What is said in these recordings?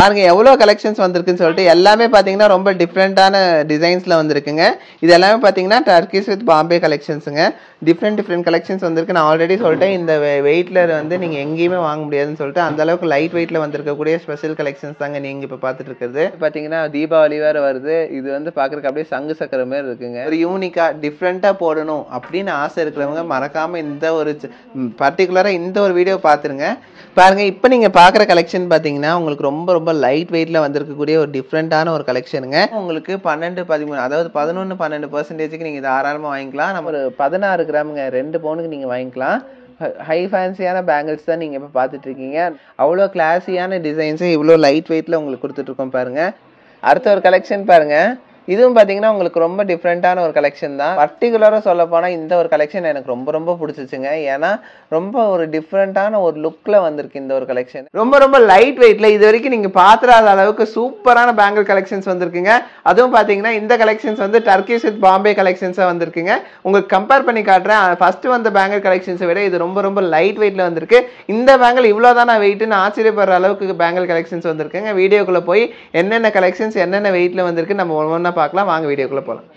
பாருங்க எவ்வளோ கலெக்ஷன்ஸ் வந்திருக்குன்னு சொல்லிட்டு எல்லாமே பார்த்தீங்கன்னா ரொம்ப டிஃப்ரெண்டான டிசைன்ஸில் வந்திருக்குங்க. இது எல்லாமே பார்த்தீங்கன்னா டர்க்கிஸ் வித் பாம்பே கலெக்ஷன்ஸுங்க. டிஃப்ரெண்ட் கலெக்ஷன்ஸ் வந்திருக்கு. நான் ஆல்ரெடி சொல்லிட்டேன் இந்த வெயிட்டில் வந்து நீங்கள் எங்கேயுமே வாங்க முடியாதுன்னு சொல்லிட்டு அந்த அளவுக்கு லைட் வெயிட்டில் வந்திருக்கக்கூடிய ஸ்பெஷல் கலெக்ஷன்ஸ் தாங்க நீங்கள் இப்போ பார்த்துட்டு இருக்கிறது. பார்த்தீங்கன்னா தீபாவளி வேறு வருது. இது வந்து பார்க்குறக்கு அப்படியே சங்கு சக்கர மாதிரி இருக்குங்க. ஒரு யூனிக்காக டிஃப்ரெண்ட்டாக போடணும் அப்படின்னு ஆசை இருக்கிறவங்க மறக்காமல் இந்த ஒரு பர்டிகுலராக இந்த ஒரு வீடியோ பார்த்துருங்க. பாருங்க இப்போ நீங்கள் பார்க்குற கலெக்ஷன் பார்த்தீங்கன்னா உங்களுக்கு ரொம்ப லைட் வெயிட்டில் வந்திருக்கக்கூடிய ஒரு டிஃப்ரெண்ட்டான ஒரு கலெக்ஷனுங்க. உங்களுக்கு 12, 13 அதாவது 11, 12% நீங்கள் தாராளமாக வாங்கிக்கலாம். நம்ம ஒரு 16 கிராமுங்க 2 பவுனுக்கு நீங்கள் வாங்கிக்கலாம். ஹை ஃபேன்சியான பேங்கிள்ஸ் தான் நீங்கள் இப்போ பார்த்துட்டு இருக்கீங்க. அவ்வளோ கிளாஸியான டிசைன்ஸு இவ்வளோ லைட் வெயிட்டில் உங்களுக்கு கொடுத்துட்ருக்கோம் பாருங்கள். அடுத்த ஒரு கலெக்ஷன் பாருங்கள். இதுவும் பார்த்தீங்கன்னா உங்களுக்கு ரொம்ப டிஃப்ரெண்ட்டான ஒரு கலெக்ஷன் தான். பர்டிகுலராக சொல்ல போனால் இந்த ஒரு கலெக்ஷன் எனக்கு ரொம்ப பிடிச்சிச்சுங்க. ஏன்னா ரொம்ப ஒரு டிஃப்ரெண்ட்டான ஒரு லுக்கில் வந்திருக்கு இந்த ஒரு கலெக்ஷன். ரொம்ப லைட் வெயிட்டில் இது வரைக்கும் நீங்கள் பார்த்துடாத அளவுக்கு சூப்பரான பேங்கிள் கலெக்ஷன்ஸ் வந்திருக்குங்க. அதுவும் பார்த்தீங்கன்னா இந்த கலெக்ஷன்ஸ் வந்து டர்க்கிஸ் வித் பாம்பே கலெக்ஷன்ஸாக வந்திருக்குங்க. உங்களுக்கு கம்பேர் பண்ணி காட்டுறேன். ஃபஸ்ட்டு வந்த பேங்கிள் கலெக்ஷன்ஸை விட இது ரொம்ப லைட் வெயிட்டில் வந்திருக்கு. இந்த பேங்கிள் இவ்வளோ தானே வெயிட்டுன்னு ஆச்சரியப்படுற அளவுக்கு பேங்கிள் கலெக்ஷன்ஸ் வந்திருக்குங்க. வீடியோக்குள்ளே போய் என்னென்ன கலெக்ஷன்ஸ் என்னென்ன வெயிட்டில் வந்திருக்கு நம்ம ஒவ்வொன்றா பார்க்கலாம். வாங்க வீடியோக்குள்ள போலாம்.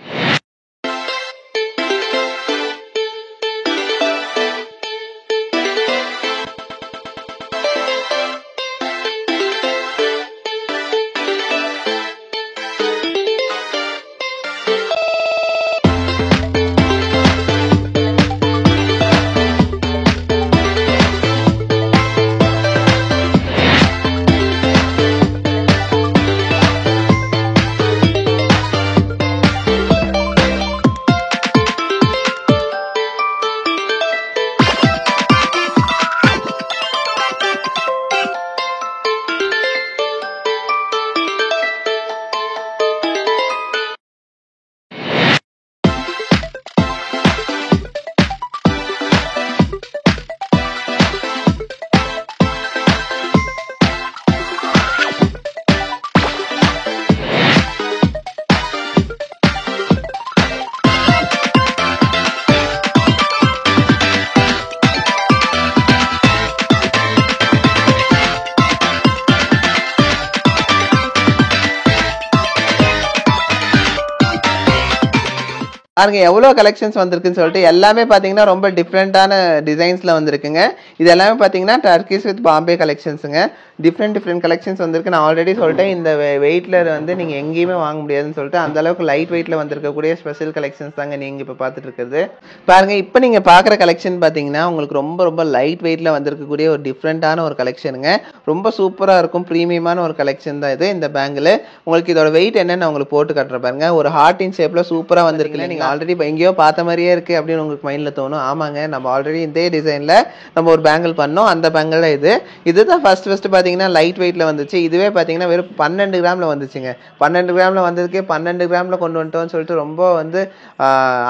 பாருங்க எவ்வளோ கலெக்ஷன்ஸ் வந்திருக்குன்னு சொல்லிட்டு எல்லாமே பார்த்தீங்கன்னா ரொம்ப டிஃப்ரெண்ட்டான டிசைன்ஸில் வந்திருக்குங்க. இது எல்லாமே பார்த்தீங்கன்னா டர்க்கிஸ் வித் பாம்பே கலெக்ஷன்ஸுங்க. டிஃப்ரெண்ட் கலெக்ஷன்ஸ் வந்திருக்கு. நான் ஆல்ரெடி சொல்லிட்டேன் இந்த வெயிட்டில் வந்து நீங்கள் எங்கேயுமே வாங்க முடியாதுன்னு சொல்லிட்டு அந்த அளவுக்கு லைட் வெயிட்டில் வந்திருக்கக்கூடிய ஸ்பெஷல் கலெக்ஷன்ஸ் தாங்க நீங்கள் இப்போ பார்த்துட்டு இருக்கிறது. பாருங்க இப்போ நீங்கள் பார்க்குற கலெக்ஷன் பார்த்தீங்கன்னா உங்களுக்கு ரொம்ப லைட் வெயிட்டில் வந்திருக்கக்கூடிய ஒரு டிஃப்ரெண்ட்டான ஒரு கலெக்ஷனுங்க. ரொம்ப சூப்பராக இருக்கும். ப்ரீமியமான ஒரு கலெக்ஷன் தான் இது. இந்த பேங்கில் உங்களுக்கு இதோட வெயிட் என்னன்னு உங்களுக்கு போட்டு காட்டுற பாருங்க. ஒரு ஹார்ட் இன் ஷேப்பில் சூப்பராக வந்திருக்குல்ல. நீங்கள் ஆல்ரெடி எங்கேயோ பார்த்த மாதிரியே இருக்குது அப்படின்னு உங்களுக்கு மைண்டில் தோணும். ஆமாங்க, நம்ம ஆல்ரெடி இதே டிசைனில் நம்ம ஒரு பேங்கிள் பண்ணோம். அந்த பேங்கிள் தான் இதுதான் ஃபர்ஸ்ட் பார்த்தீங்கன்னா லைட் வெயிட்டில் வந்துச்சு. இதுவே பார்த்தீங்கன்னா வெறும் 12 கிராமில் வந்துச்சுங்க. 12 கிராமில் வந்ததுக்கே 12 கிராமில் கொண்டு வந்துட்டோம்னு சொல்லிட்டு ரொம்ப வந்து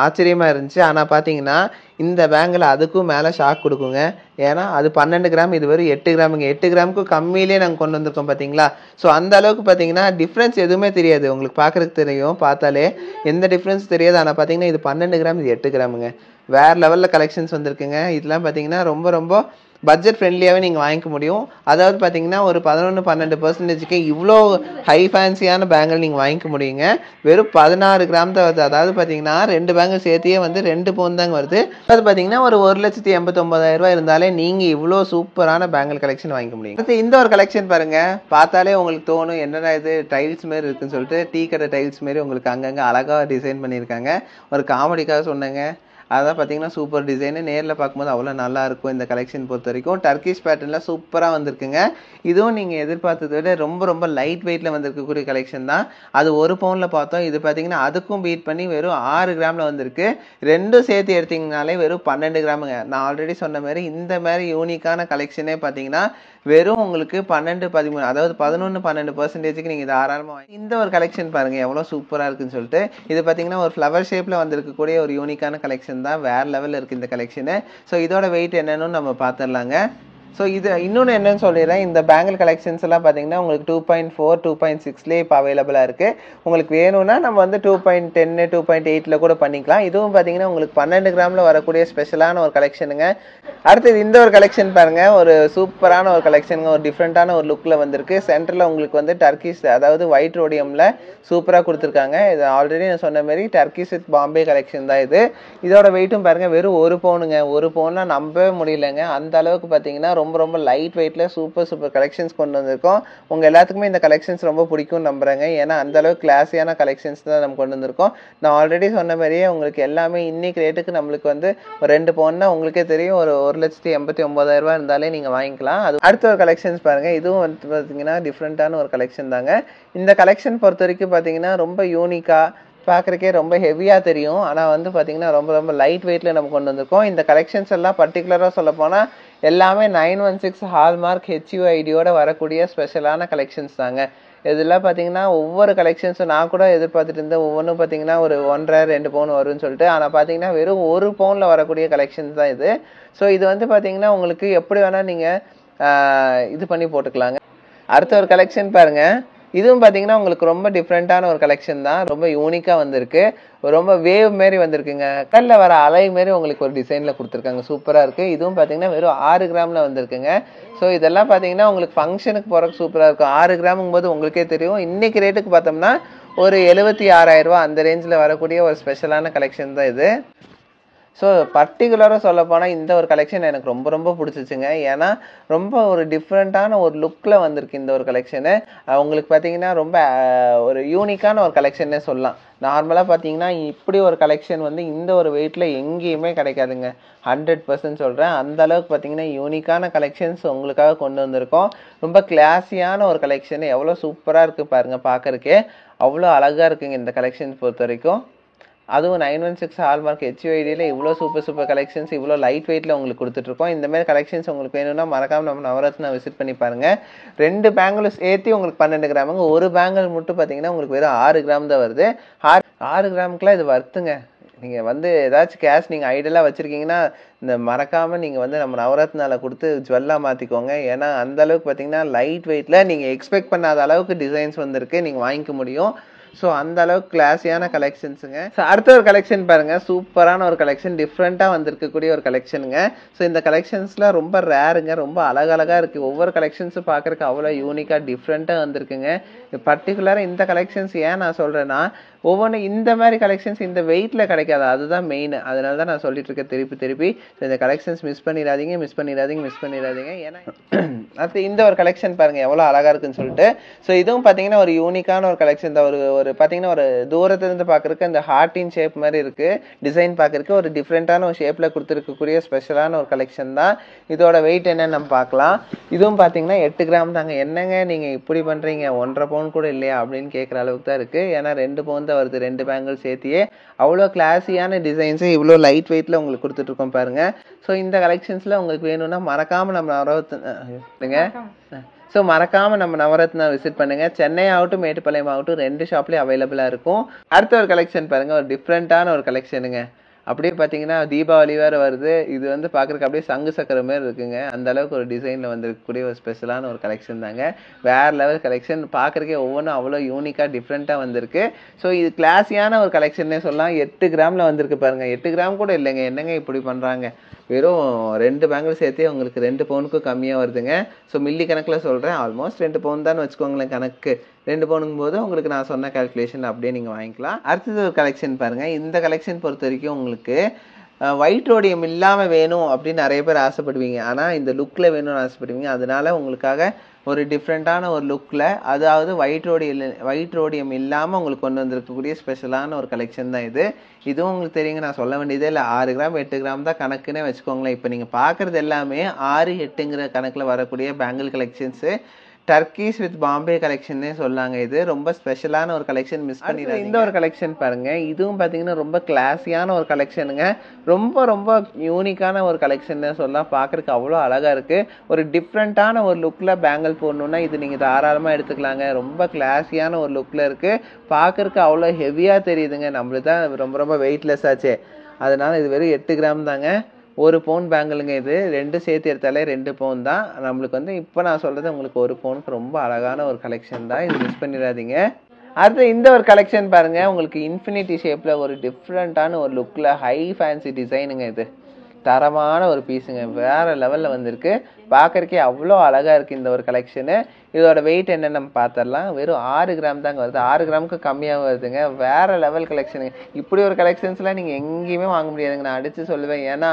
ஆச்சரியமாக இருந்துச்சு. ஆனால் பார்த்தீங்கன்னா இந்த பேங்கில் அதுக்கும் மேலே ஷாக் கொடுக்குங்க. ஏன்னா அது 12 கிராம், இது வெறும் 8 கிராமுங்க. 8 கிராமுக்கு கம்மியிலே நாங்கள் கொண்டு வந்திருக்கோம் பார்த்தீங்களா. ஸோ அந்த அளவுக்கு பார்த்தீங்கன்னா டிஃப்ரென்ஸ் எதுவுமே தெரியாது. உங்களுக்கு பார்க்குறதுக்கு தெரியும், பார்த்தாலே எந்த டிஃப்ரென்ஸ் தெரியாது. ஆனால் பார்த்தீங்கன்னா இது 12 கிராம், இது 8 கிராமுங்க. வேறு லெவலில் கலெக்ஷன்ஸ் வந்திருக்குங்க. இதெல்லாம் பார்த்தீங்கன்னா ரொம்ப பட்ஜெட் ஃப்ரெண்ட்லியாகவே நீங்கள் வாங்கிக்க முடியும். அதாவது பார்த்தீங்கன்னா ஒரு 11, 12% இவ்வளோ ஹை ஃபேன்சியான பேங்கிள் நீங்கள் வாங்கிக்க முடியுங்க. வெறும் 16 கிராம் தான் வருது. அதாவது பார்த்தீங்கன்னா 2 பேங்கிள் சேர்த்தியே வந்து 2 பவுன் தாங்க வருது. அது பார்த்தீங்கன்னா ஒரு 1,89,000 ரூபாய் இருந்தாலே நீங்கள் இவ்வளோ சூப்பரான பேங்கிள் கலெக்ஷன் வாங்கிக்க முடியும். அடுத்து இந்த ஒரு கலெக்ஷன் பாருங்கள். பார்த்தாலே உங்களுக்கு தோணும் என்னடா இது டைல்ஸ் மாரி இருக்குன்னு சொல்லிட்டு. டீ கடை டைல்ஸ் மாரி உங்களுக்கு அங்கங்கே அழகாக டிசைன் பண்ணியிருக்காங்க. ஒரு காமெடிக்காக சொன்னேங்க. அதான் பார்த்தீங்கன்னா சூப்பர் டிசைனு. நேரில் பார்க்கும்போது அவ்வளோ நல்லாயிருக்கும். இந்த கலெக்ஷன் பொறுத்த வரைக்கும் டர்க்கிஷ் பேட்டர்னில் சூப்பராக வந்திருக்குங்க. இதுவும் நீங்கள் எதிர்பார்த்ததை விட ரொம்ப லைட் வெயிட்டில் வந்திருக்கக்கூடிய கலெக்ஷன் தான். அது 1 பவுனில் பார்த்தோம். இது பார்த்தீங்கன்னா அதுக்கும் பீட் பண்ணி வெறும் 6 கிராமில் வந்திருக்கு. ரெண்டும் சேர்த்து எடுத்திங்கனாலே வெறும் 12 கிராமுங்க. நான் ஆல்ரெடி சொன்ன மாதிரி இந்த மாதிரி யூனிக்கான கலெக்ஷனே பார்த்தீங்கன்னா வெறும் உங்களுக்கு 12, 13 அதாவது 11, 12% நீங்கள் தாராளமாக இந்த ஒரு கலெக்ஷன் பாருங்கள் எவ்வளோ சூப்பராக இருக்குன்னு சொல்லிட்டு. இது பார்த்தீங்கன்னா ஒரு ஃப்ளவர் ஷேப்பில் வந்திருக்கக்கூடிய ஒரு யூனிக்கான கலெக்ஷன் தான். வேறு லெவலில் இருக்குது இந்த கலெக்ஷனு. ஸோ இதோட வெயிட் என்னன்னு நம்ம பார்த்துடலாங்க. ஸோ இது இன்னொன்று என்னன்னு சொல்லிடுறேன், இந்த பேங்கிள் கலெக்ஷன்ஸ் எல்லாம் பார்த்தீங்கன்னா உங்களுக்கு 2.4 2.6லேயே இப்போ அவைலபிளாக இருக்குது. உங்களுக்கு வேணும்னா நம்ம வந்து 2.10 2.8ல கூட பண்ணிக்கலாம். இதுவும் பார்த்தீங்கன்னா உங்களுக்கு 12 கிராமில் வரக்கூடிய ஸ்பெஷலான ஒரு கலெக்ஷனுங்க. அடுத்தது இந்த ஒரு கலெக்ஷன் பாருங்க, ஒரு சூப்பரான ஒரு கலெக்ஷனுங்க, ஒரு டிஃப்ரெண்ட்டான ஒரு லுக்கில் வந்திருக்கு. சென்டரில் உங்களுக்கு வந்து டர்க்கிஸ், அதாவது ஒயிட் ரோடியமில் சூப்பராக கொடுத்துருக்காங்க. இது ஆல்ரெடி நான் சொன்ன மாதிரி டர்க்கிஸ் வித் பாம்பே கலெக்ஷன் தான் இது. இதோட வெயிட்டும் பாருங்க, வெறும் 1 பவுனுங்க. 1 பவுன்னா நம்பவே முடியலங்க. அந்த அளவுக்கு பார்த்தீங்கன்னா ரொம்ப ரொம்ப லைட் வெயிட்ல சூப்பர் கலெக்ஷன்ஸ் கொண்டு வந்திருக்கோம். உங்க எல்லாத்துக்குமே இந்த கலெக்ஷன்ஸ் ரொம்ப பிடிக்கும் நம்புறேங்க. ஏன்னா அந்த அளவுக்கு கிளாஸியான கலெக்ஷன்ஸ் தான் நம்ம கொண்டு வந்திருக்கோம். நான் ஆல்ரெடி சொன்ன மாதிரியே உங்களுக்கு எல்லாமே இன்னைக்கு ரேட்டுக்கு நம்மளுக்கு வந்து ஒரு 2 பவுன்னா உங்களுக்கே தெரியும், ஒரு 1,89,000 இருந்தாலே நீங்க வாங்கிக்கலாம். அது அடுத்த ஒரு கலெக்ஷன்ஸ் பாருங்க, இதுவும் வந்து பார்த்தீங்கன்னா டிஃப்ரெண்டான ஒரு கலெக்ஷன் தாங்க. இந்த கலெக்ஷன் பொறுத்த வரைக்கும் பார்த்தீங்கன்னா ரொம்ப யூனிக்கா, பார்க்குறக்கே ரொம்ப ஹெவியாக தெரியும். ஆனால் வந்து பார்த்தீங்கன்னா ரொம்ப ரொம்ப லைட் வெயிட்டில் நம்ம கொண்டு வந்திருக்கோம். இந்த கலெக்ஷன்ஸ் எல்லாம் பர்டிகுலராக சொல்ல போனால் எல்லாமே 916 ஹால்மார்க் HUID-யோட வரக்கூடிய ஸ்பெஷலான கலெக்ஷன்ஸ் தாங்க. இதெல்லாம் பார்த்தீங்கன்னா ஒவ்வொரு கலெக்ஷன்ஸும் நான் கூட எதிர்பார்த்துட்டு இருந்தேன், ஒவ்வொன்றும் பார்த்தீங்கன்னா ஒரு 1.5 2 பவுன் வரும்னு சொல்லிட்டு. ஆனால் பார்த்தீங்கன்னா வெறும் 1 பவுனில் வரக்கூடிய கலெக்ஷன்ஸ் தான் இது. ஸோ இது வந்து பார்த்தீங்கன்னா உங்களுக்கு எப்படி வேணால் நீங்கள் இது பண்ணி போட்டுக்கலாங்க. அடுத்த ஒரு கலெக்ஷன் பாருங்கள், இதுவும் பார்த்தீங்கன்னா உங்களுக்கு ரொம்ப டிஃப்ரெண்ட்டான ஒரு கலெக்ஷன் தான். ரொம்ப யூனிக்காக வந்திருக்கு, ரொம்ப வேவ் மாரி வந்திருக்குங்க. கடலில் வர அலை மாரி உங்களுக்கு ஒரு டிசைனில் கொடுத்துருக்காங்க, சூப்பராக இருக்குது. இதுவும் பார்த்தீங்கன்னா வெறும் 6 கிராமில் வந்திருக்குங்க. ஸோ இதெல்லாம் பார்த்தீங்கன்னா உங்களுக்கு ஃபங்க்ஷனுக்கு போகிறக்கு சூப்பராக இருக்கும். 6 கிராமுங்கும் போது உங்களுக்கே தெரியும், இன்றைக்கி ரேட்டுக்கு பார்த்தோம்னா ஒரு 76,000 அந்த ரேஞ்சில் வரக்கூடிய ஒரு ஸ்பெஷலான கலெக்ஷன் தான் இது. ஸோ பர்டிகுலராக சொல்ல போனால் இந்த ஒரு கலெக்ஷன் எனக்கு ரொம்ப ரொம்ப பிடிச்சிச்சுங்க. ஏன்னா ரொம்ப ஒரு டிஃப்ரெண்ட்டான ஒரு லுக்கில் வந்திருக்கு இந்த ஒரு கலெக்ஷனு. உங்களுக்கு பார்த்தீங்கன்னா ரொம்ப ஒரு யூனிக்கான ஒரு கலெக்ஷன்னே சொல்லலாம். நார்மலாக பார்த்தீங்கன்னா இப்படி ஒரு கலெக்ஷன் வந்து இந்த ஒரு வெயிட்டில் எங்கேயுமே கிடைக்காதுங்க, 100% சொல்கிறேன். அந்த அளவுக்கு பார்த்தீங்கன்னா யூனிக்கான கலெக்ஷன்ஸ் உங்களுக்காக கொண்டு வந்திருக்கோம். ரொம்ப கிளாஸியான ஒரு கலெக்ஷன், எவ்வளோ சூப்பராக இருக்குது பாருங்கள், பார்க்குறக்கே அவ்வளோ அழகாக இருக்குங்க இந்த கலெக்ஷன்ஸ் பொறுத்த வரைக்கும். அதுவும் 916 ஹால்மார்க் HUID-ல இவ்வளோ சூப்பர் கலெக்ஷன்ஸ் இவ்வளோ லைட் வெயிட்டில் உங்களுக்கு கொடுத்துட்ருக்கோம். இந்தமாதிரி கலெக்ஷன்ஸ் உங்களுக்கு வேணும்னா மறக்காமல் நம்ம நவரத்னா விசிட் பண்ணி பாருங்கள். 2 பேங்கிளும் சேர்த்து உங்களுக்கு 12 கிராமுங்க. ஒரு பேங்கிள் மட்டும் பார்த்தீங்கன்னா உங்களுக்கு வெறும் 6 கிராம் தான் வருது. 6 கிராமுக்குலாம் இது வர்த்துங்க. நீங்கள் வந்து ஏதாச்சும் கேஷ் நீங்கள் ஐடியலாக வச்சுருக்கீங்கன்னா இந்த மறக்காமல் நீங்கள் வந்து நம்ம நவரத்னாவில் கொடுத்து ஜுவல்லாக மாற்றிக்கோங்க. ஏன்னா அந்தளவுக்கு பார்த்தீங்கன்னா லைட் வெயிட்டில் நீங்கள் எக்ஸ்பெக்ட் பண்ணாத அளவுக்கு டிசைன்ஸ் வந்திருக்கு, நீங்கள் வாங்கிக்க முடியும். ஸோ அந்த அளவுக்கு கிளாஸியான கலெக்ஷன்ஸுங்க. ஸோ அடுத்த ஒரு கலெக்ஷன் பாருங்கள், சூப்பரான ஒரு கலெக்ஷன், டிஃப்ரெண்ட்டாக வந்திருக்கக்கூடிய ஒரு கலெக்ஷனுங்க. ஸோ இந்த கலெக்ஷன்ஸ்லாம் ரொம்ப ரேருங்க, ரொம்ப அழகழகாக இருக்குது. ஒவ்வொரு கலெக்ஷன்ஸும் பார்க்குறக்கு அவ்வளோ யூனிக்காக டிஃப்ரெண்ட்டாக வந்திருக்குங்க. பர்டிகுலராக இந்த கலெக்ஷன்ஸ் ஏன் நான் சொல்கிறேன்னா, ஒவ்வொன்றும் இந்த மாதிரி கலெக்ஷன்ஸ் இந்த வெயிட்டில் கிடைக்காது, அதுதான் மெயின். அதனால தான் நான் சொல்லிட்டு இருக்கேன் திருப்பி. ஸோ இந்த கலெக்ஷன்ஸ் மிஸ் பண்ணிடாதீங்க. ஏன்னா அடுத்து இந்த ஒரு கலெக்ஷன் பாருங்கள் எவ்வளோ அழகாக இருக்குன்னு சொல்லிட்டு. ஸோ இதுவும் பார்த்தீங்கன்னா ஒரு யூனிக்கான ஒரு கலெக்ஷன் தான். ஒரு பார்த்தீங்கன்னா ஒரு தூரத்துலேருந்து பார்க்குறக்கு அந்த ஹார்ட்டின் ஷேப் மாதிரி இருக்குது, டிசைன் பார்க்குறக்கு ஒரு டிஃப்ரெண்ட்டான ஒரு ஷேப்பில் கொடுத்துருக்கக்கூடிய ஸ்பெஷலான ஒரு கலெக்ஷன் தான். இதோட வெயிட் என்னன்னு நம்ம பார்க்கலாம். இதுவும் பார்த்தீங்கன்னா 8 கிராம் தாங்க. என்னங்க நீங்கள் இப்படி பண்ணுறீங்க, 1.5 பவுன் கூட இல்லையா அப்படின்னு கேட்குற அளவுக்கு தான் இருக்குது. ஏன்னா 2 பவுன் தான் வருது, 2 பேங்கிள் சேர்த்தியே. அவ்வளோ கிளாஸியான டிசைன்ஸு இவ்வளோ லைட் வெயிட்டில் உங்களுக்கு கொடுத்துட்ருக்கோம் பாருங்கள். ஸோ இந்த கலெக்ஷன்ஸில் உங்களுக்கு வேணும்னா மறக்காமல் நம்ம மறக்காமல் நம்ம நவரத்னா விசிட் பண்ணுங்க. சென்னை ஆகட்டும் மேட்டுப்பாளையம் ஆகட்டும் 2 ஷாப்லேயும் அவைலபிளாக இருக்கும். அடுத்த ஒரு கலெக்ஷன் பாருங்கள், ஒரு டிஃப்ரெண்ட்டான ஒரு கலெக்ஷனுங்க. அப்படியே பார்த்தீங்கன்னா தீபாவளி வேறு வருது. இது வந்து பார்க்குறக்கு அப்படியே சங்கு சக்கர மாதிரி இருக்குங்க. அந்த அளவுக்கு ஒரு டிசைனில் வந்துருக்கக்கூடிய ஒரு ஸ்பெஷலான ஒரு கலெக்ஷன் தாங்க. வேறு லெவல் கலெக்ஷன், பார்க்குறக்கே ஒவ்வொன்றும் அவ்வளோ யூனிக்காக டிஃப்ரெண்ட்டாக வந்திருக்கு. ஸோ இது கிளாஸியான ஒரு கலெக்ஷன்னே சொல்லலாம். 8 கிராமில் வந்திருக்கு பாருங்கள். 8 கிராம் கூட இல்லைங்க, என்னங்க இப்படி பண்ணுறாங்க. வெறும் 2 பேங்கிள் சேர்த்தே உங்களுக்கு 2 பவுனுக்கும் கம்மியாக வருதுங்க. ஸோ மில்லி கணக்கில் சொல்கிறேன், ஆல்மோஸ்ட் 2 பவுன் தான் வச்சுக்கோங்களேன் கணக்கு. 2 பவுனுங்கும் போது உங்களுக்கு நான் சொன்ன கால்குலேஷன் அப்படியே நீங்கள் வாங்கிக்கலாம். அடுத்தது ஒரு கலெக்ஷன் பாருங்கள். இந்த கலெக்ஷன் பொறுத்த வரைக்கும் உங்களுக்கு ஒயிட் ரோடியம் இல்லாமல் வேணும் அப்படின்னு நிறைய பேர் ஆசைப்படுவீங்க. ஆனால் இந்த லுக்கில் வேணும்னு ஆசைப்படுவீங்க. அதனால உங்களுக்காக ஒரு டிஃப்ரெண்ட்டான ஒரு லுக்கில், அதாவது ஒயிட் ரோடியம் இல்லாமல் உங்களுக்கு கொண்டு வந்திருக்கக்கூடிய ஸ்பெஷலான ஒரு கலெக்ஷன் தான் இது. இதுவும் உங்களுக்கு தெரியுங்க, நான் சொல்ல வேண்டியதே இல்லை. 6 கிராம் 8 கிராம் தான் கணக்குன்னே வச்சுக்கோங்களேன். இப்போ நீங்கள் பார்க்குறது எல்லாமே 6 8ங்கிற கணக்கில் வரக்கூடிய bangle collections. Turquoise with Bombay கலெக்ஷன்னே சொல்லாங்க. இது ரொம்ப ஸ்பெஷலான ஒரு கலெக்ஷன், மிஸ் பண்ணிடாதீங்க. இந்த ஒரு கலெக்ஷன் பாருங்க, இதுவும் பார்த்தீங்கன்னா ரொம்ப கிளாஸியான ஒரு கலெக்ஷனுங்க. ரொம்ப ரொம்ப யூனிக்கான ஒரு கலெக்ஷன் சொல்லலாம். பார்க்குறதுக்கு அவ்வளோ அழகாக இருக்குது. ஒரு டிஃப்ரெண்ட்டான ஒரு லுக்கில் பேங்கிள் போடணுன்னா இது நீங்கள் தாராளமாக எடுத்துக்கலாங்க. ரொம்ப கிளாஸியான ஒரு லுக்கில் இருக்குது. பார்க்குறதுக்கு அவ்வளோ ஹெவியாக தெரியுதுங்க. நம்மளுக்கு தான் ரொம்ப ரொம்ப வெயிட்லெஸ் ஆச்சு. அதனால இது வெறும் 8 கிராம் தாங்க. 1 பவுன் பேங்கிளுங்க இது. 2 சேர்த்து எடுத்தாலே 2 பவுன் தான். நம்மளுக்கு வந்து இப்போ நான் சொல்றது உங்களுக்கு 1 பவுனுக்கு ரொம்ப அழகான ஒரு கலெக்ஷன் தான். இது மிஸ் பண்ணிடாதீங்க. அடுத்து இந்த ஒரு கலெக்ஷன் பாருங்க. உங்களுக்கு இன்ஃபினிட்டி ஷேப்ல ஒரு டிஃப்ரெண்டான ஒரு லுக்ல ஹை ஃபேன்சி டிசைனுங்க இது. தரமான ஒரு பீஸுங்க. வேற லெவல்ல வந்திருக்கு. பார்க்கறக்கே அவ்வளோ அழகா இருக்கு இந்த ஒரு கலெக்ஷனு. இதோட வெயிட் என்னன்னு நம்ம பார்த்துடலாம். வெறும் 6 கிராம் தாங்க வருது. 6 கிராமுக்கு கம்மியாக வருதுங்க. வேற லெவல் கலெக்ஷனுங்க. இப்படி ஒரு கலெக்ஷன்ஸ்லாம் நீங்கள் எங்கேயுமே வாங்க முடியாதுங்க. நான் அடித்து சொல்லுவேன். ஏன்னா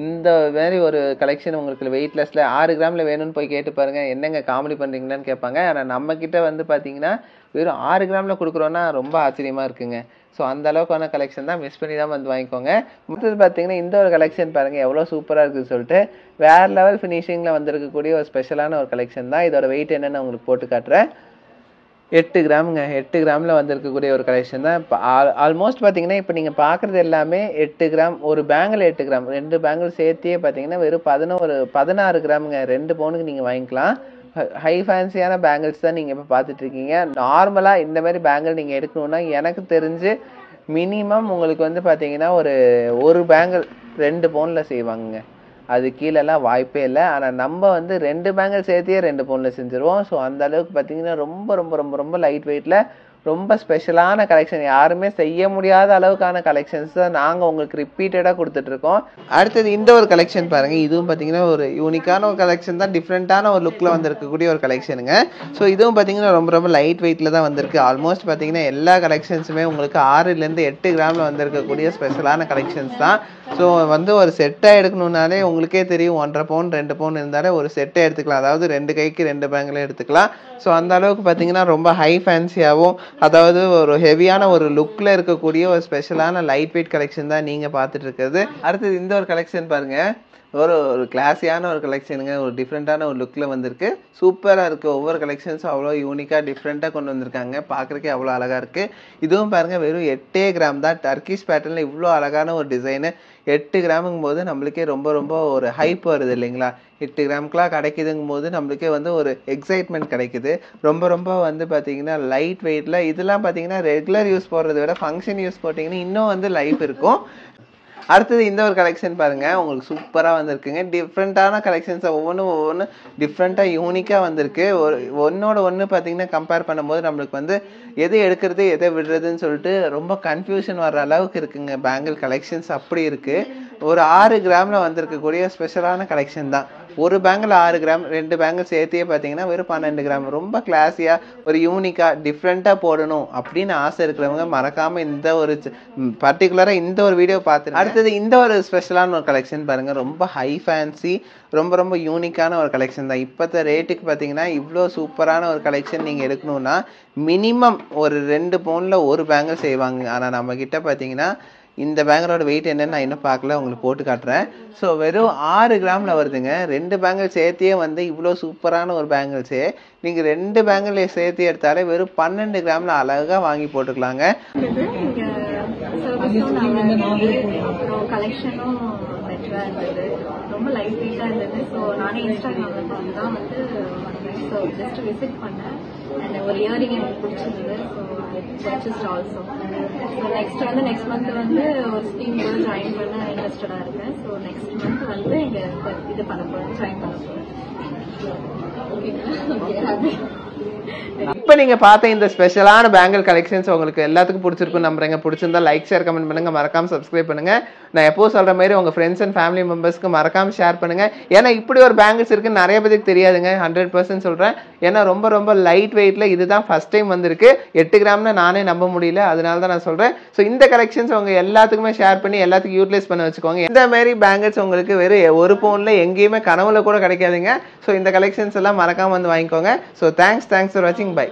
இந்த மாதிரி ஒரு கலெக்ஷன் உங்களுக்கு வெயிட்லெஸ்ல 6 கிராமில் வேணும்னு போய் கேட்டு பாருங்க. என்னங்க காமெடி பண்ணுறீங்களான்னு கேட்பாங்க. ஆனால் நம்ம கிட்ட வந்து பார்த்தீங்கன்னா வெறும் 6 கிராமில் கொடுக்குறோன்னா ரொம்ப ஆச்சரியமா இருக்குங்க. ஸோ அந்த அளவுக்கான கலெக்ஷன் தான். மிஸ் பண்ணி தான் வந்து வாங்கிக்கோங்க. மற்றது பார்த்தீங்கன்னா இந்த ஒரு கலெக்ஷன் பாருங்கள் எவ்வளோ சூப்பராக இருக்குதுன்னு சொல்லிட்டு வேற லெவல் ஃபினிஷிங்கில் வந்திருக்கக்கூடிய ஒரு ஸ்பெஷலான ஒரு கலெக்ஷன் தான். இதோட வெயிட் என்னென்னு உங்களுக்கு போட்டு காட்டுறேன். 8 கிராமுங்க. 8 கிராமில் வந்திருக்கக்கூடிய ஒரு கலெக்ஷன் தான். இப்போ ஆல்மோஸ்ட் பார்த்தீங்கன்னா இப்போ நீங்கள் பார்க்குறது எல்லாமே 8 கிராம். ஒரு பேங்கிள் 8 கிராம். 2 பேங்கிள் சேர்த்தியே பார்த்தீங்கன்னா வெறும் 16 கிராமுங்க. 2 பவுனுக்கு நீங்கள் வாங்கிக்கலாம். ஹை ஃபேன்சியான பேங்கிள்ஸ் தான் நீங்கள் இப்போ பார்த்துட்டு இருக்கீங்க. நார்மலாக இந்த மாதிரி பேங்கிள் நீங்கள் எடுக்கணுன்னா எனக்கு தெரிஞ்சு மினிமம் உங்களுக்கு வந்து பார்த்தீங்கன்னா ஒரு பேங்கிள் 2 பவுனில் செய்வாங்க. அது கீழெல்லாம் வாய்ப்பே இல்லை. ஆனால் நம்ம வந்து 2 பேங்கிள் சேர்த்தியே 2 பவுனில் செஞ்சுருவோம். ஸோ அந்த அளவுக்கு பார்த்தீங்கன்னா ரொம்ப ரொம்ப ரொம்ப ரொம்ப லைட் வெயிட்டில் ரொம்ப ஸ்பெஷலான கலெக்ஷன். யாருமே செய்ய முடியாத அளவுக்கான கலெக்ஷன்ஸ் தான் நாங்கள் உங்களுக்கு ரிப்பீட்டடாக கொடுத்துட்ருக்கோம். அடுத்தது இந்த ஒரு கலெக்ஷன் பாருங்கள். இதுவும் பார்த்தீங்கன்னா ஒரு யூனிக்கான ஒரு கலெக்ஷன் தான். டிஃப்ரெண்ட்டான ஒரு லுக்கில் வந்திருக்கக்கூடிய ஒரு கலெக்ஷனுங்க. ஸோ இதுவும் பார்த்தீங்கன்னா ரொம்ப ரொம்ப லைட் வெயிட்டில் தான் வந்திருக்கு. ஆல்மோஸ்ட் பார்த்தீங்கன்னா எல்லா கலெக்ஷன்ஸுமே உங்களுக்கு 6லேருந்து 8 கிராமில் வந்திருக்கக்கூடிய ஸ்பெஷலான கலெக்ஷன்ஸ் தான். ஸோ வந்து ஒரு செட்டாக எடுக்கணுன்னாலே உங்களுக்கே தெரியும் 1.5 பவுன் 2 பவுன் இருந்தாலே ஒரு செட்டை எடுத்துக்கலாம். அதாவது 2 கைக்கு 2 பேங்கில் எடுத்துக்கலாம். ஸோ அந்த அளவுக்கு பார்த்தீங்கன்னா ரொம்ப ஹை ஃபேன்சியாகவும் அதாவது ஒரு ஹெவியான ஒரு லுக்கில் இருக்கக்கூடிய ஒரு ஸ்பெஷலான லைட் வெயிட் கலெக்ஷன் தான் நீங்கள் பார்த்துட்டு இருக்கிறது. அடுத்தது இந்த ஒரு கலெக்ஷன் பாருங்கள். ஒரு கிளாஸியான ஒரு கலெக்ஷனுங்க. ஒரு டிஃப்ரெண்ட்டான ஒரு லுக்கில் வந்திருக்கு. சூப்பராக இருக்குது. ஒவ்வொரு கலெக்ஷன்ஸும் அவ்வளோ யூனிக்காக டிஃப்ரெண்ட்டாக கொண்டு வந்திருக்காங்க. பார்க்குறக்கே அவ்வளோ அழகாக இருக்குது. இதுவும் பாருங்கள் வெறும் 8 கிராம் தான். டர்க்கிஷ் பேட்டர்னில் இவ்வளோ அழகான ஒரு டிசைனு. 8 கிராமுங்கும் போது நம்மளுக்கே ரொம்ப ரொம்ப ஒரு ஹைப் வருது இல்லைங்களா? 8 கிராமுக்குலாம் கிடைக்குதுங்கும் போது நம்மளுக்கே வந்து ஒரு எக்ஸைட்மெண்ட் கிடைக்குது. ரொம்ப ரொம்ப வந்து பார்த்தீங்கன்னா லைட் வெயிட்டில். இதெல்லாம் பார்த்தீங்கன்னா ரெகுலர் யூஸ் போடுறத விட ஃபங்க்ஷன் யூஸ் போட்டிங்கன்னா இன்னும் வந்து லைஃப் இருக்கும். அடுத்தது இந்த ஒரு கலெக்ஷன் பாருங்கள். உங்களுக்கு சூப்பராக வந்திருக்குங்க. டிஃப்ரெண்ட்டான கலெக்ஷன்ஸ் ஒவ்வொன்று டிஃப்ரெண்ட்டாக யூனிக்காக வந்திருக்கு. ஒன்னோட ஒன்று பார்த்தீங்கன்னா கம்பேர் பண்ணும்போது நம்மளுக்கு வந்து எது எடுக்கிறது எதை விடுறதுன்னு சொல்லிட்டு ரொம்ப கன்ஃபியூஷன் வர்ற அளவுக்கு இருக்குங்க. பேங்கிள் கலெக்ஷன்ஸ் அப்படி இருக்குது. ஒரு 6 கிராமில் வந்திருக்கக்கூடிய ஸ்பெஷலான கலெக்ஷன் தான். ஒரு பேங்கிள் 6 கிராம். 2 பேங்கிள் சேர்த்தியே பார்த்தீங்கன்னா வெறும் 12 கிராம். ரொம்ப கிளாஸியாக ஒரு யூனிக்காக டிஃப்ரெண்ட்டாக போடணும் அப்படின்னு ஆசை இருக்கிறவங்க மறக்காமல் இந்த ஒரு பர்டிகுலராக இந்த ஒரு வீடியோ பார்த்து. அடுத்தது இந்த ஒரு ஸ்பெஷலான ஒரு கலெக்ஷன் பாருங்கள். ரொம்ப ஹை ஃபேன்சி ரொம்ப ரொம்ப யூனிக்கான ஒரு கலெக்ஷன் தான். இப்போத்த ரேட்டுக்கு பார்த்தீங்கன்னா இவ்வளோ சூப்பரான ஒரு கலெக்ஷன் நீங்கள் எடுக்கணுன்னா மினிமம் ஒரு 2 பவுனில் ஒரு பேங்கிள் செய்வாங்க. ஆனால் நம்மக்கிட்ட பார்த்தீங்கன்னா இந்த பேங்கிளோட வெயிட் என்னன்னு நான் இன்னும் பார்க்கல. உங்களுக்கு போட்டு காட்டுறேன். ஸோ வெறும் 6 கிராமில் வருதுங்க. 2 பேங்கிள் சேர்த்தியே வந்து இவ்வளோ சூப்பரான ஒரு பேங்கிள்ஸே நீங்கள் 2 பேங்கிள் சேர்த்து எடுத்தாலே வெறும் 12 கிராமில் அழகாக வாங்கி போட்டுக்கலாங்க. கலெக்ஷனும் பெட்டராக இருந்தது. ரொம்ப லைட் வெயிட்டாக இருந்தது. ஸோ நானே இன்ஸ்டாகிராமில் பார்த்து தான் வந்து ஸோ ஜஸ்ட் விசிட் பண்ணேன். அண்ட் ஒரு இயரிங் எனக்கு பிடிச்சிருந்தது. So purchased also. So next month வந்து ஒரு ஸ்கீம் கூட ஜாயின் பண்ண இன்ட்ரெஸ்டடாக இருக்கேன். ஸோ நெக்ஸ்ட் மந்த் வந்து இங்கே இது பண்ண போகிறேன், ஜாயின் பண்ண போகிறேன். இப்போ நீங்க பார்த்த இந்த ஸ்பெஷலான பேங்கிள் கலெக்ஷன்ஸ் உங்களுக்கு எல்லாத்துக்கும் பிடிச்சிருக்கும் நம்புறேங்க. பிடிச்சிருந்தா லைக் ஷேர் கமெண்ட் பண்ணுங்க. மறக்காம சப்ஸ்கிரைப் பண்ணுங்க. நான் எப்போ சொல்ற மாதிரி உங்க ஃப்ரெண்ட்ஸ் அண்ட் ஃபேமிலி மெம்பர்ஸ்க்கு மறக்காம ஷேர் பண்ணுங்க. ஏன்னா இப்படி ஒரு பேங்கிள்ஸ் இருக்குன்னு நிறைய பேருக்கு தெரியாதுங்க. 100% சொல்றேன். ஏன்னா ரொம்ப ரொம்ப லைட் வெயிட்ல இதுதான் ஃபர்ஸ்ட் டைம் வந்திருக்கு. 8 கிராம்னு நானே நம்ப முடியல. அதனால தான் நான் சொல்றேன். ஸோ இந்த கலெக்ஷன்ஸ் உங்க எல்லாத்துக்குமே ஷேர் பண்ணி எல்லாத்துக்கும் யூட்டிலைஸ் பண்ண வச்சுக்கோங்க. இந்த மாதிரி பேங்கிள்ஸ் உங்களுக்கு வெறும் 1 பவுன்ல எங்கேயுமே கனவுல கூட கிடைக்காதுங்க. ஸோ இந்த கலெக்ஷன்ஸ் எல்லாம் மறக்காம வந்து வாங்கிக்கோங்க. ஸோ தேங்க்ஸ் ஃபார் வாட்சிங். பை.